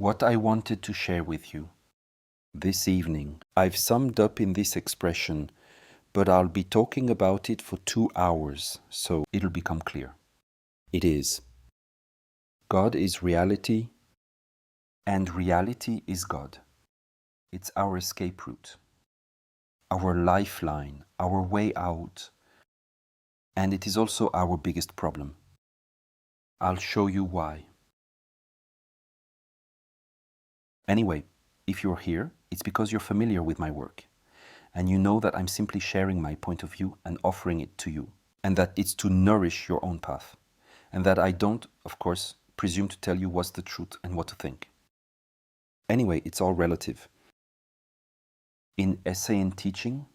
What I wanted to share with you this evening, I've summed up in this expression, but I'll be talking about it for 2 hours, so it'll become clear. It is: God is reality, and reality is God. It's our escape route, our lifeline, our way out, and it is also our biggest problem. I'll show you why. Anyway, if you're here, it's because you're familiar with my work, and you know that I'm simply sharing my point of view and offering it to you, and that it's to nourish your own path, and that I don't, of course, presume to tell you what's the truth and what to think. Anyway, it's all relative. In Essene teaching,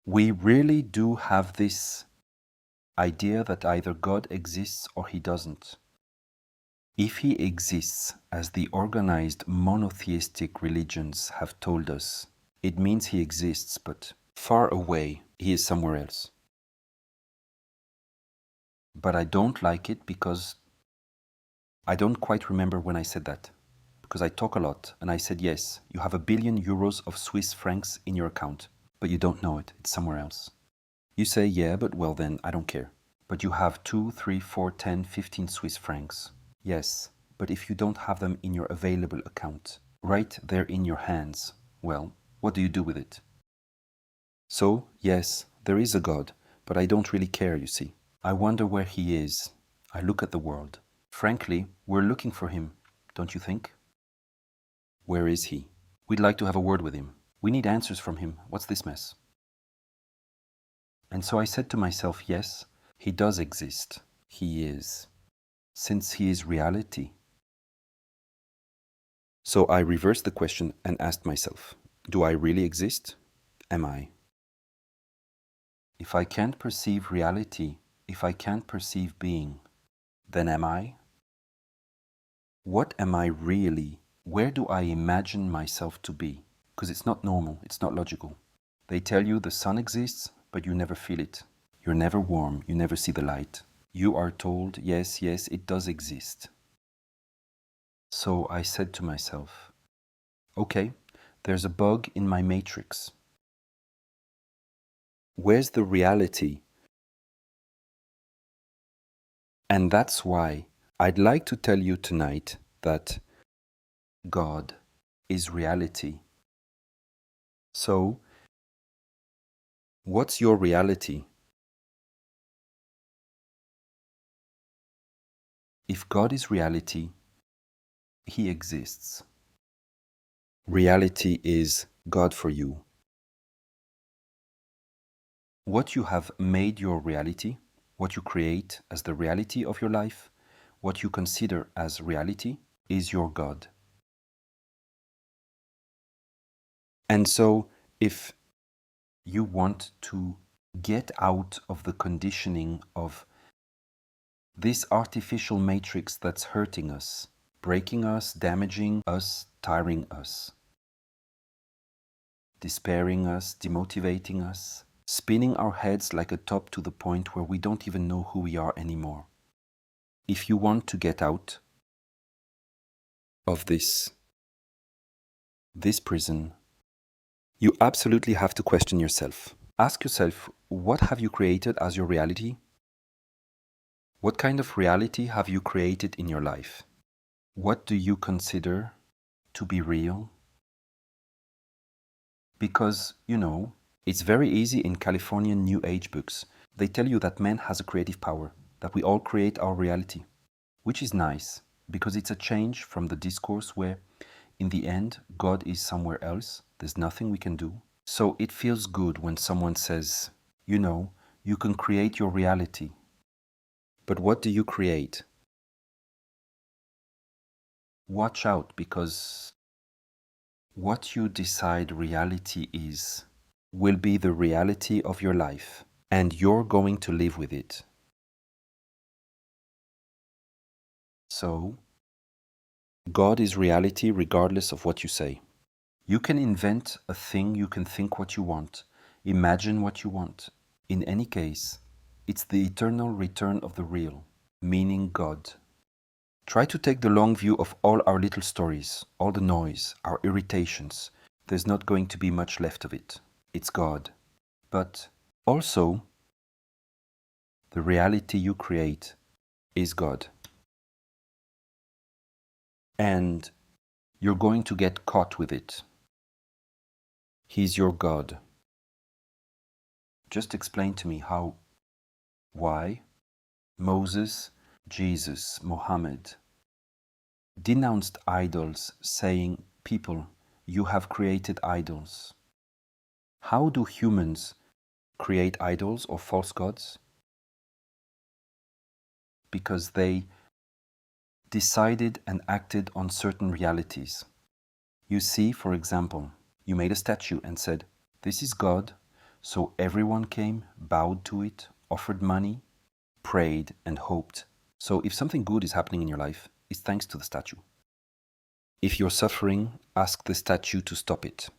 we really do have this idea that either God exists or he doesn't. If he exists, as the organized monotheistic religions have told us, it means he exists, but far away, he is somewhere else. But I don't like it because I don't quite remember when I said that. Because I talk a lot, and I said, yes, you have €1 billion of Swiss francs in your account, but you don't know it, it's somewhere else. You say, yeah, but well then, I don't care. But you have 2, 3, 4, 10, 15 Swiss francs. Yes, but if you don't have them in your available account, right there in your hands, well, what do you do with it? So, yes, there is a God, but I don't really care, you see. I wonder where he is. I look at the world. Frankly, we're looking for him, don't you think? Where is he? We'd like to have a word with him. We need answers from him. What's this mess? And so I said to myself, yes, he does exist. He is. Since he is reality. So I reversed the question and asked myself, do I really exist? Am I? If I can't perceive reality, if I can't perceive being, then am I? What am I really? Where do I imagine myself to be? Because it's not normal, it's not logical. They tell you the sun exists, but you never feel it. You're never warm, you never see the light. You are told, yes, yes, it does exist. So I said to myself, okay, there's a bug in my matrix. Where's the reality? And that's why I'd like to tell you tonight that God is reality. So, what's your reality? If God is reality, he exists. Reality is God for you. What you have made your reality, what you create as the reality of your life, what you consider as reality, is your God. And so, if you want to get out of the conditioning of this artificial matrix that's hurting us, breaking us, damaging us, tiring us, despairing us, demotivating us, spinning our heads like a top to the point where we don't even know who we are anymore. If you want to get out of this prison, you absolutely have to question yourself. Ask yourself, what have you created as your reality? What kind of reality have you created in your life? What do you consider to be real? Because, it's very easy in Californian New Age books. They tell you that man has a creative power, that we all create our reality, which is nice because it's a change from the discourse where, in the end, God is somewhere else. There's nothing we can do. So it feels good when someone says, you can create your reality. But what do you create? Watch out, because what you decide reality is will be the reality of your life, and you're going to live with it. So, God is reality regardless of what you say. You can invent a thing, you can think what you want, imagine what you want. In any case, it's the eternal return of the real, meaning God. Try to take the long view of all our little stories, all the noise, our irritations. There's not going to be much left of it. It's God. But also, the reality you create is God. And you're going to get caught with it. He's your God. Just explain to me how, why Moses, Jesus, Mohammed denounced idols, saying, "People, you have created idols." How do humans create idols or false gods? Because they decided and acted on certain realities. You see, for example, you made a statue and said, "This is God," so everyone came, bowed to it, offered money, prayed, and hoped. So if something good is happening in your life, it's thanks to the statue. If you're suffering, ask the statue to stop it.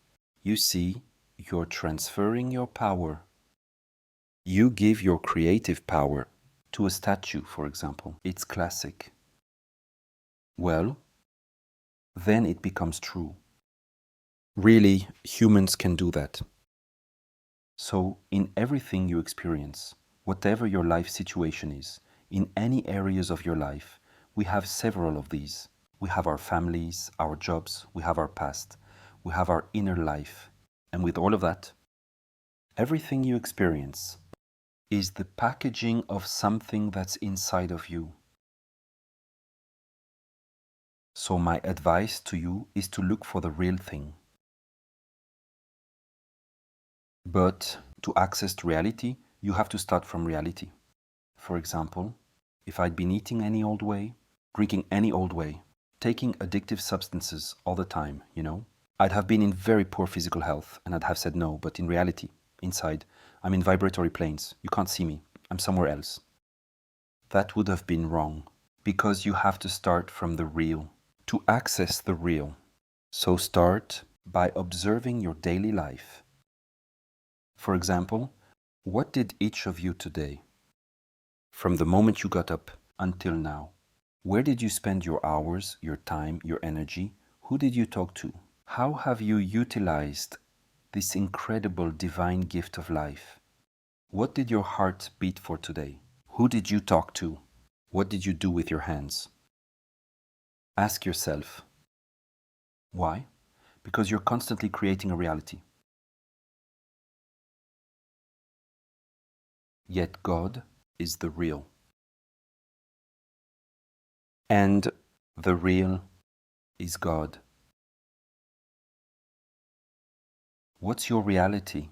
You see, you're transferring your power. You give your creative power to a statue, for example. It's classic. Well, then it becomes true. Really, humans can do that. So, in everything you experience, whatever your life situation is, in any areas of your life, we have several of these. We have our families, our jobs, we have our past, we have our inner life. And with all of that, everything you experience is the packaging of something that's inside of you. So my advice to you is to look for the real thing. But to access reality, you have to start from reality. For example, if I'd been eating any old way, drinking any old way, taking addictive substances all the time, I'd have been in very poor physical health and I'd have said no, but in reality, inside, I'm in vibratory planes. You can't see me. I'm somewhere else. That would have been wrong because you have to start from the real to access the real. So start by observing your daily life. For example, what did each of you today, from the moment you got up until now, where did you spend your hours, your time, your energy? Who did you talk to? How have you utilized this incredible divine gift of life? What did your heart beat for today? Who did you talk to? What did you do with your hands? Ask yourself, why? Because you're constantly creating a reality. Yet God is the real. And the real is God. What's your reality?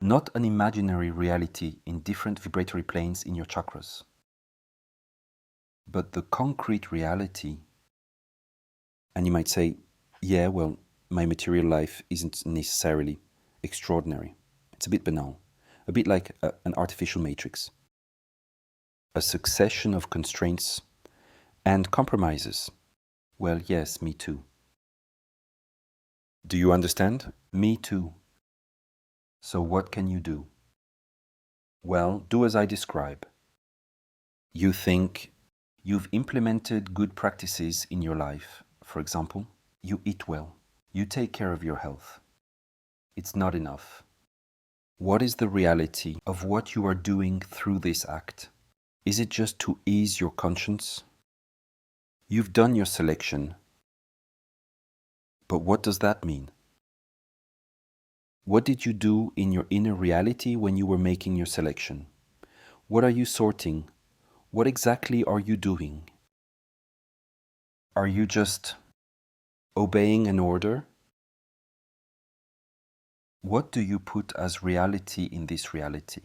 Not an imaginary reality in different vibratory planes in your chakras, but the concrete reality. And you might say, yeah, well, my material life isn't necessarily extraordinary. It's a bit banal, a bit like an artificial matrix. A succession of constraints and compromises. Well, yes, me too. Do you understand? Me too. So what can you do? Well, do as I describe. You think you've implemented good practices in your life. For example, you eat well. You take care of your health. It's not enough. What is the reality of what you are doing through this act? Is it just to ease your conscience? You've done your selection. But what does that mean? What did you do in your inner reality when you were making your selection? What are you sorting? What exactly are you doing? Are you just obeying an order? What do you put as reality in this reality?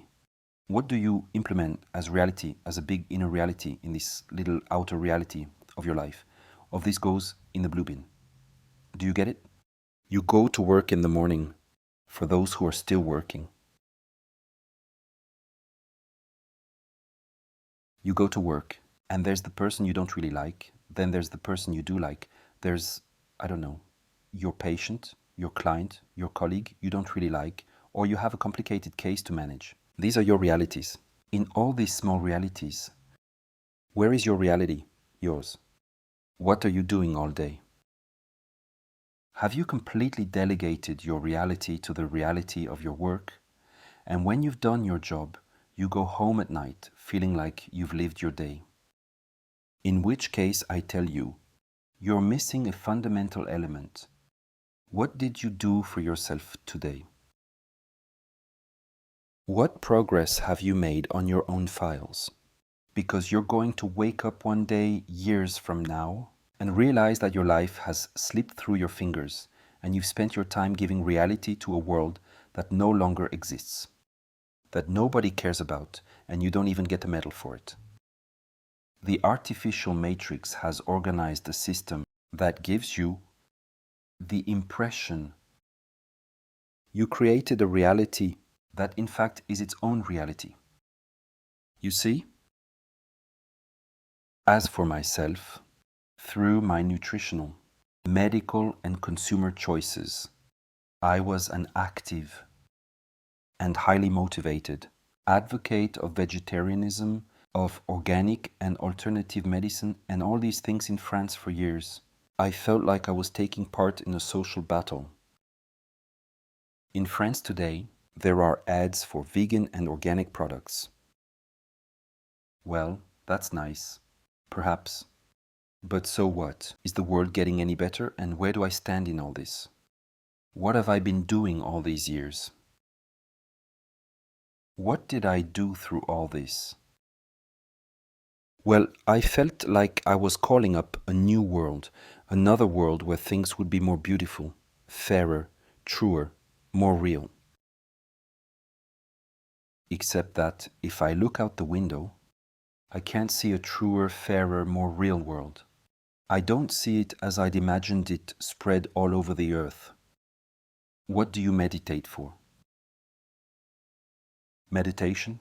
What do you implement as reality, as a big inner reality in this little outer reality of your life? Of this goes in the blue bin. Do you get it? You go to work in the morning for those who are still working. You go to work and there's the person you don't really like. Then there's the person you do like. There's, I don't know, your patient, your client, your colleague you don't really like, or you have a complicated case to manage. These are your realities. In all these small realities, where is your reality? Yours. What are you doing all day? Have you completely delegated your reality to the reality of your work? And when you've done your job, you go home at night feeling like you've lived your day. In which case, I tell you, you're missing a fundamental element. What did you do for yourself today? What progress have you made on your own files? Because you're going to wake up one day, years from now, and realize that your life has slipped through your fingers and you've spent your time giving reality to a world that no longer exists, that nobody cares about, and you don't even get a medal for it. The artificial matrix has organized a system that gives you the impression you created a reality that in fact is its own reality. You see? As for myself, through my nutritional, medical, and consumer choices, I was an active and highly motivated advocate of vegetarianism, of organic and alternative medicine, and all these things in France for years. I felt like I was taking part in a social battle. In France today, there are ads for vegan and organic products. Well, that's nice. Perhaps. But so what? Is the world getting any better, and where do I stand in all this? What have I been doing all these years? What did I do through all this? Well, I felt like I was calling up a new world, another world where things would be more beautiful, fairer, truer, more real. Except that if I look out the window, I can't see a truer, fairer, more real world. I don't see it as I'd imagined it spread all over the earth. What do you meditate for? Meditation?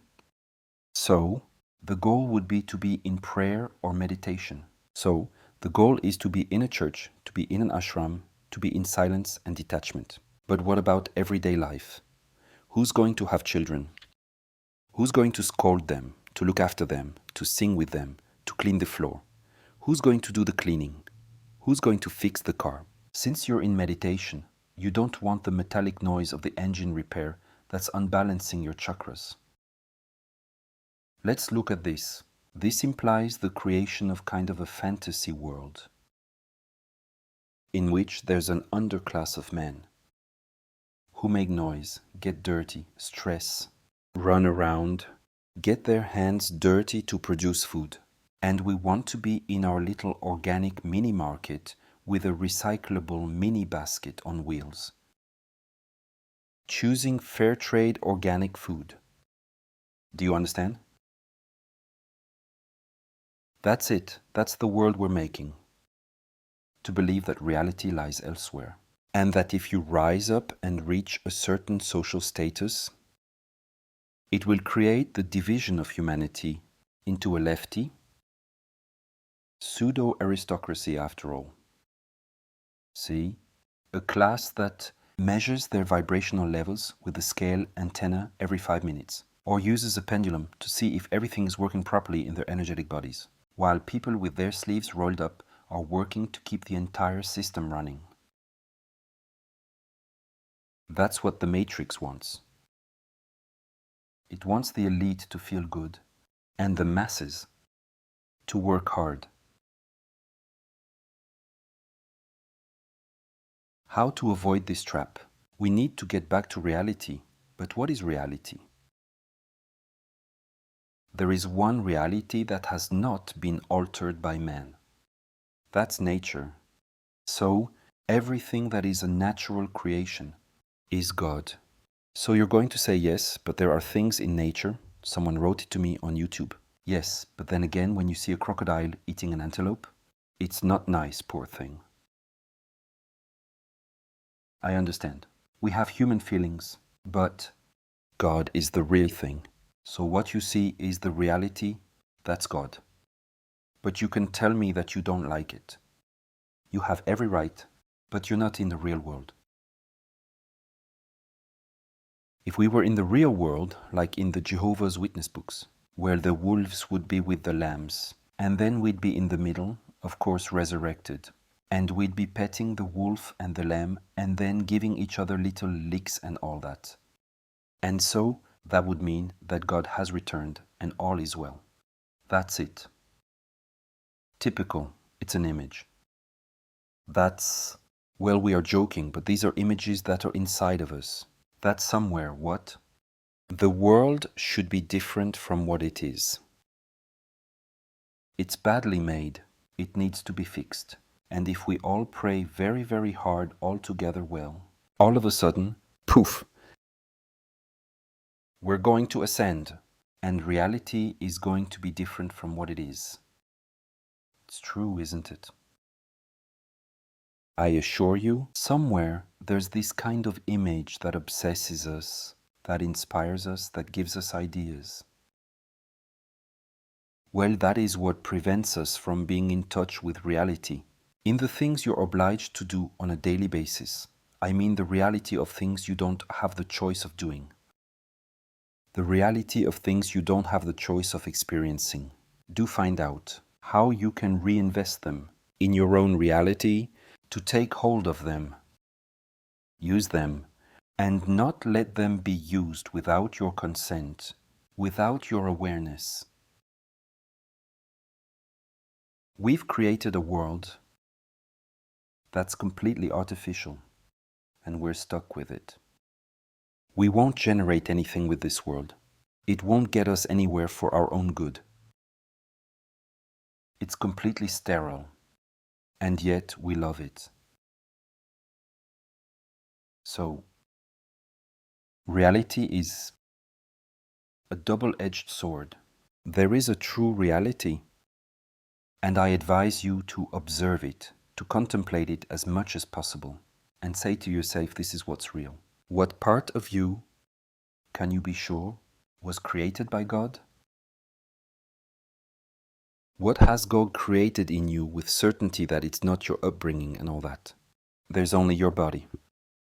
So, the goal would be to be in prayer or meditation. So, the goal is to be in a church, to be in an ashram, to be in silence and detachment. But what about everyday life? Who's going to have children? Who's going to scold them, to look after them, to sing with them, to clean the floor? Who's going to do the cleaning? Who's going to fix the car? Since you're in meditation, you don't want the metallic noise of the engine repair that's unbalancing your chakras. Let's look at this. This implies the creation of kind of a fantasy world in which there's an underclass of men who make noise, get dirty, stress, run around, get their hands dirty to produce food. And we want to be in our little organic mini market with a recyclable mini basket on wheels, choosing fair trade organic food. Do you understand? That's it. That's the world we're making. To believe that reality lies elsewhere. And that if you rise up and reach a certain social status, it will create the division of humanity into a lefty, pseudo-aristocracy after all. See? A class that measures their vibrational levels with a scale antenna every 5 minutes, or uses a pendulum to see if everything is working properly in their energetic bodies, while people with their sleeves rolled up are working to keep the entire system running. That's what the Matrix wants. It wants the elite to feel good and the masses to work hard. How to avoid this trap? We need to get back to reality. But what is reality? There is one reality that has not been altered by man. That's nature. So, everything that is a natural creation is God. So you're going to say yes, but there are things in nature. Someone wrote it to me on YouTube. Yes, but then again, when you see a crocodile eating an antelope, it's not nice, poor thing. I understand. We have human feelings, but God is the real thing. So what you see is the reality, that's God. But you can tell me that you don't like it. You have every right, but you're not in the real world. If we were in the real world, like in the Jehovah's Witness books, where the wolves would be with the lambs, And then we'd be in the middle, of course resurrected. And we'd be petting the wolf and the lamb and then giving each other little licks and all that. And so that would mean that God has returned and all is well. That's it. Typical, it's an image. That's, well, we are joking, but these are images that are inside of us. That's somewhere, what? The world should be different from what it is. It's badly made. It needs to be fixed. And if we all pray very, very hard all together well, all of a sudden, poof, we're going to ascend, and reality is going to be different from what it is. It's true, isn't it? I assure you, somewhere there's this kind of image that obsesses us, that inspires us, that gives us ideas. Well, that is what prevents us from being in touch with reality. In the things you're obliged to do on a daily basis, I mean the reality of things you don't have the choice of doing. The reality of things you don't have the choice of experiencing. Do find out how you can reinvest them in your own reality, to take hold of them, use them, and not let them be used without your consent, without your awareness. We've created a world that's completely artificial, and we're stuck with it. We won't generate anything with this world. It won't get us anywhere for our own good. It's completely sterile, and yet we love it. So, reality is a double-edged sword. There is a true reality, and I advise you to observe it, to contemplate it as much as possible, and say to yourself, this is what's real. What part of you, can you be sure, was created by God? What has God created in you with certainty that it's not your upbringing and all that? There's only your body.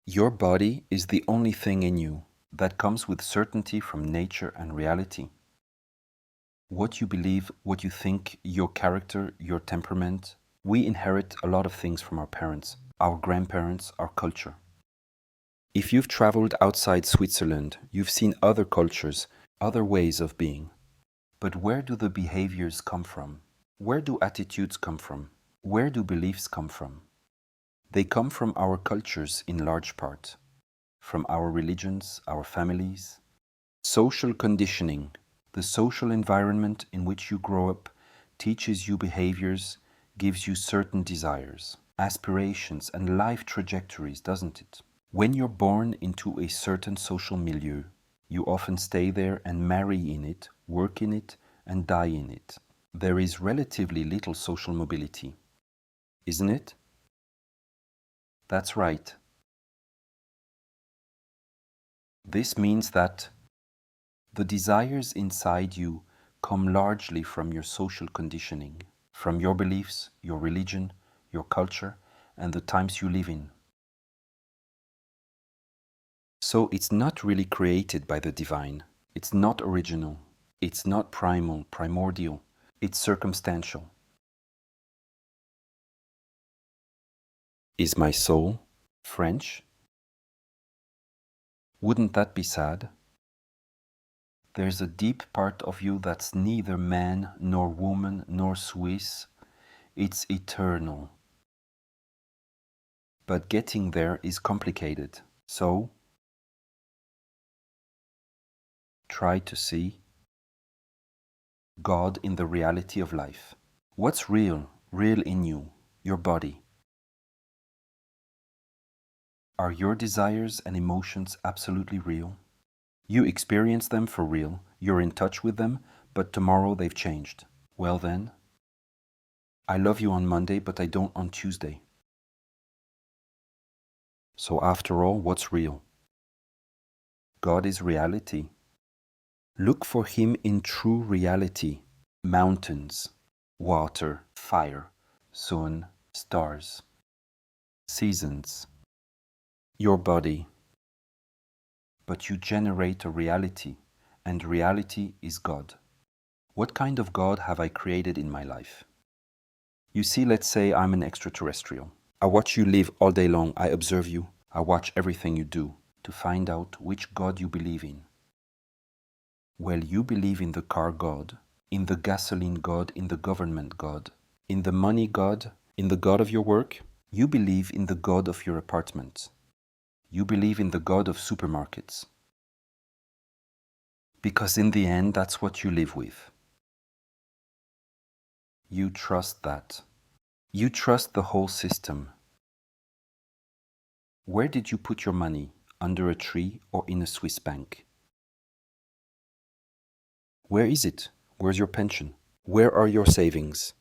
Your body is the only thing in you that comes with certainty from nature and reality. What you believe, what you think, your character, your temperament, we inherit a lot of things from our parents, our grandparents, our culture. If you've traveled outside Switzerland, you've seen other cultures, other ways of being. But where do the behaviors come from? Where do attitudes come from? Where do beliefs come from? They come from our cultures in large part, from our religions, our families. Social conditioning, the social environment in which you grow up, teaches you behaviors, gives you certain desires, aspirations, and life trajectories, doesn't it? When you're born into a certain social milieu, you often stay there and marry in it, work in it, and die in it. There is relatively little social mobility, isn't it? That's right. This means that the desires inside you come largely from your social conditioning, from your beliefs, your religion, your culture, and the times you live in. So it's not really created by the divine. It's not original. It's not primal, primordial. It's circumstantial. Is my soul French? Wouldn't that be sad? There's a deep part of you that's neither man nor woman nor Swiss. It's eternal. But getting there is complicated. So, try to see God in the reality of life. What's real? Real in you, your body. Are your desires and emotions absolutely real? You experience them for real, you're in touch with them, but tomorrow they've changed. Well then, I love you on Monday, but I don't on Tuesday. So after all, what's real? God is reality. Look for Him in true reality. Mountains, water, fire, sun, stars, seasons, your body. But you generate a reality, and reality is God. What kind of God have I created in my life? You see, let's say I'm an extraterrestrial. I watch you live all day long. I observe you. I watch everything you do to find out which God you believe in. Well, you believe in the car God, in the gasoline God, in the government God, in the money God, in the God of your work. You believe in the God of your apartment. You believe in the God of supermarkets. Because in the end, that's what you live with. You trust that. You trust the whole system. Where did you put your money? Under a tree or in a Swiss bank? Where is it? Where's your pension? Where are your savings?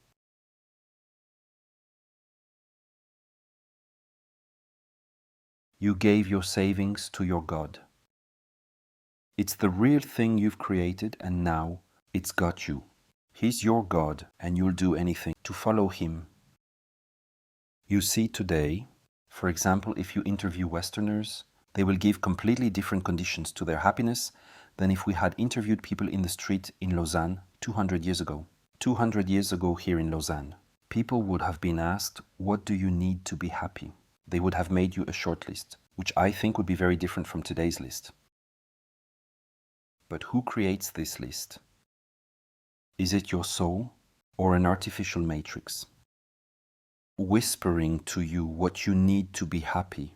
You gave your savings to your God. It's the real thing you've created, and now it's got you. He's your God, and you'll do anything to follow him. You see today, for example, if you interview Westerners, they will give completely different conditions to their happiness than if we had interviewed people in the street in Lausanne 200 years ago. 200 years ago here in Lausanne, people would have been asked, what do you need to be happy? They would have made you a short list, which I think would be very different from today's list. But who creates this list? Is it your soul or an artificial matrix? Whispering to you what you need to be happy.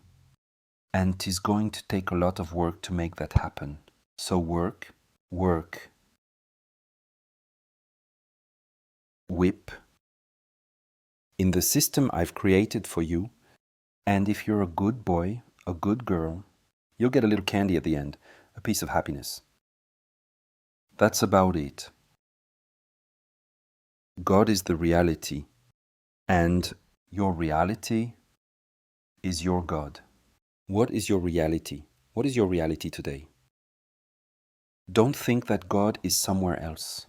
And it is going to take a lot of work to make that happen. So work, work. Whip. In the system I've created for you, and if you're a good boy, a good girl, you'll get a little candy at the end, a piece of happiness. That's about it. God is the reality, and your reality is your God. What is your reality? What is your reality today? Don't think that God is somewhere else.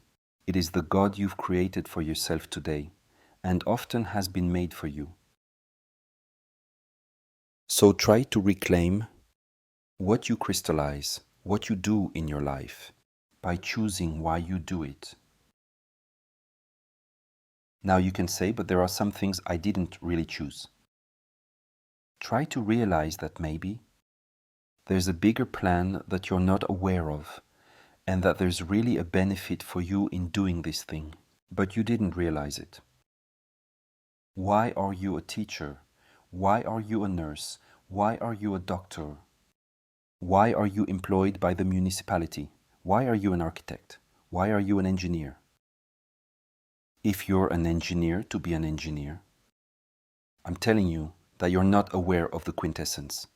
It is the God you've created for yourself today, and often has been made for you. So try to reclaim what you crystallize, what you do in your life, by choosing why you do it. Now you can say, but there are some things I didn't really choose. Try to realize that maybe there's a bigger plan that you're not aware of, and that there's really a benefit for you in doing this thing, but you didn't realize it. Why are you a teacher? Why are you a nurse? Why are you a doctor? Why are you employed by the municipality? Why are you an architect? Why are you an engineer? If you're an engineer to be an engineer, I'm telling you that you're not aware of the quintessence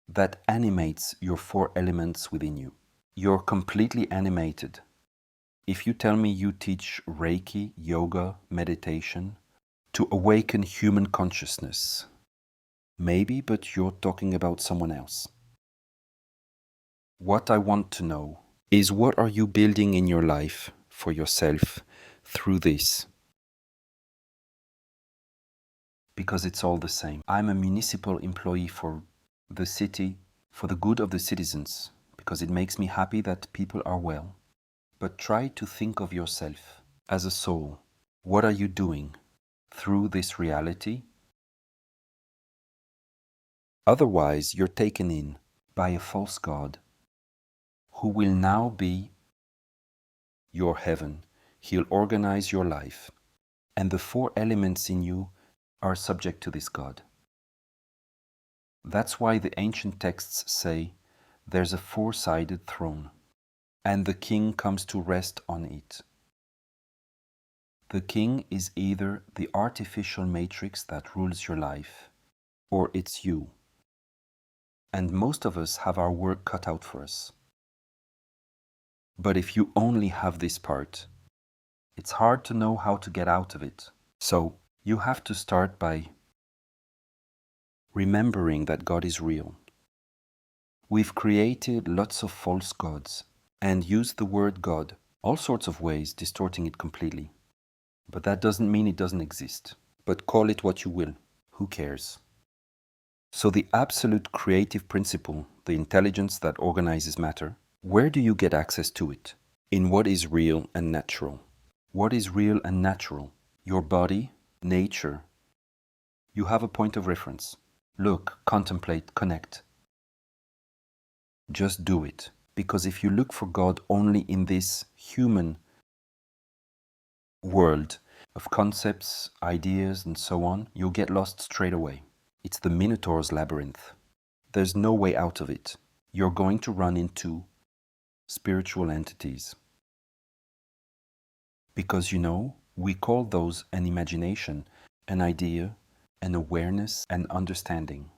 that animates your four elements within you. You're completely animated. If you tell me you teach Reiki, yoga, meditation to awaken human consciousness, maybe, but you're talking about someone else. What I want to know is, what are you building in your life for yourself through this? Because it's all the same. I'm a municipal employee for the city, for the good of the citizens, because it makes me happy that people are well. But try to think of yourself as a soul. What are you doing through this reality? Otherwise, you're taken in by a false God who will now be your heaven. He'll organize your life, and the four elements in you are subject to this God. That's why the ancient texts say there's a four-sided throne, and the king comes to rest on it. The king is either the artificial matrix that rules your life, or it's you. And most of us have our work cut out for us. But if you only have this part, it's hard to know how to get out of it. So you have to start by remembering that God is real. We've created lots of false gods and used the word God all sorts of ways, distorting it completely. But that doesn't mean it doesn't exist. But call it what you will. Who cares? So the absolute creative principle, the intelligence that organizes matter, where do you get access to it? In what is real and natural. What is real and natural? Your body, nature. You have a point of reference. Look, contemplate, connect. Just do it. Because if you look for God only in this human world of concepts, ideas, and so on, you'll get lost straight away. It's the Minotaur's labyrinth. There's no way out of it. You're going to run into spiritual entities. Because we call those an imagination, an idea, an awareness, an understanding.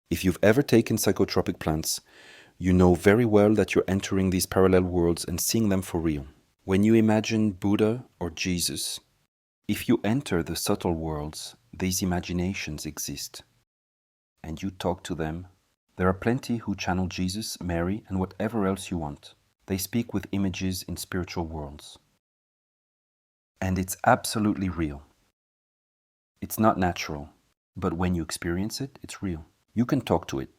If you've ever taken psychotropic plants, you know very well that you're entering these parallel worlds and seeing them for real. When you imagine Buddha or Jesus, if you enter the subtle worlds, these imaginations exist. And you talk to them. There are plenty who channel Jesus, Mary, and whatever else you want. They speak with images in spiritual worlds. And it's absolutely real. It's not natural, but when you experience it, it's real. You can talk to it.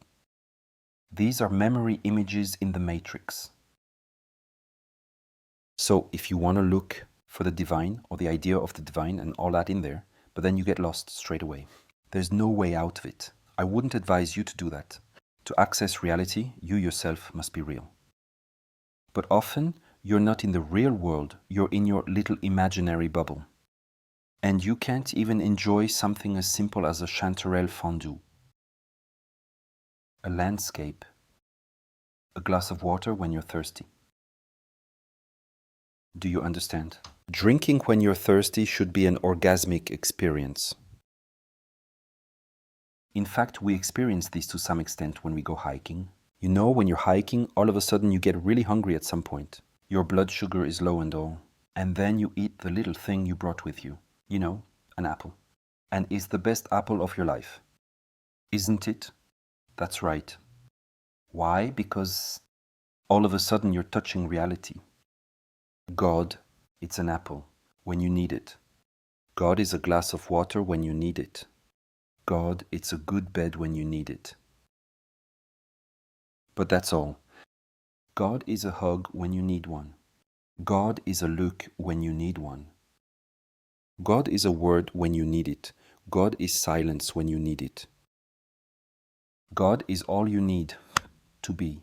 These are memory images in the matrix. So if you want to look for the divine or the idea of the divine and all that in there, but then you get lost straight away. There's no way out of it. I wouldn't advise you to do that. To access reality, you yourself must be real. But often, you're not in the real world, you're in your little imaginary bubble. And you can't even enjoy something as simple as a chanterelle fondue, a landscape, a glass of water when you're thirsty. Do you understand? Drinking when you're thirsty should be an orgasmic experience. In fact, we experience this to some extent when we go hiking. When you're hiking, all of a sudden you get really hungry at some point. Your blood sugar is low and all. And then you eat the little thing you brought with you. An apple. And it's the best apple of your life. Isn't it? That's right. Why? Because all of a sudden you're touching reality. God, it's an apple when you need it. God is a glass of water when you need it. God, it's a good bed when you need it. But that's all. God is a hug when you need one. God is a look when you need one. God is a word when you need it. God is silence when you need it. God is all you need to be.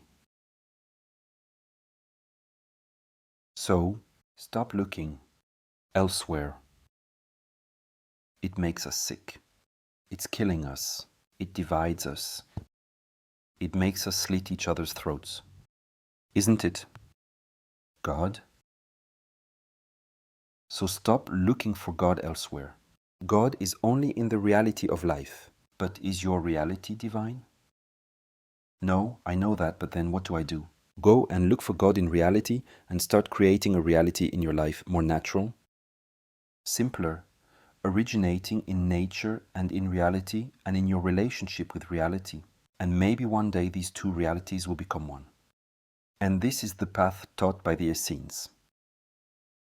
So, stop looking elsewhere. It makes us sick. It's killing us. It divides us. It makes us slit each other's throats. Isn't it? God? So stop looking for God elsewhere. God is only in the reality of life. But is your reality divine? No, I know that, but then what do I do? Go and look for God in reality and start creating a reality in your life more natural, simpler, originating in nature and in reality and in your relationship with reality. And maybe one day these two realities will become one. And this is the path taught by the Essenes.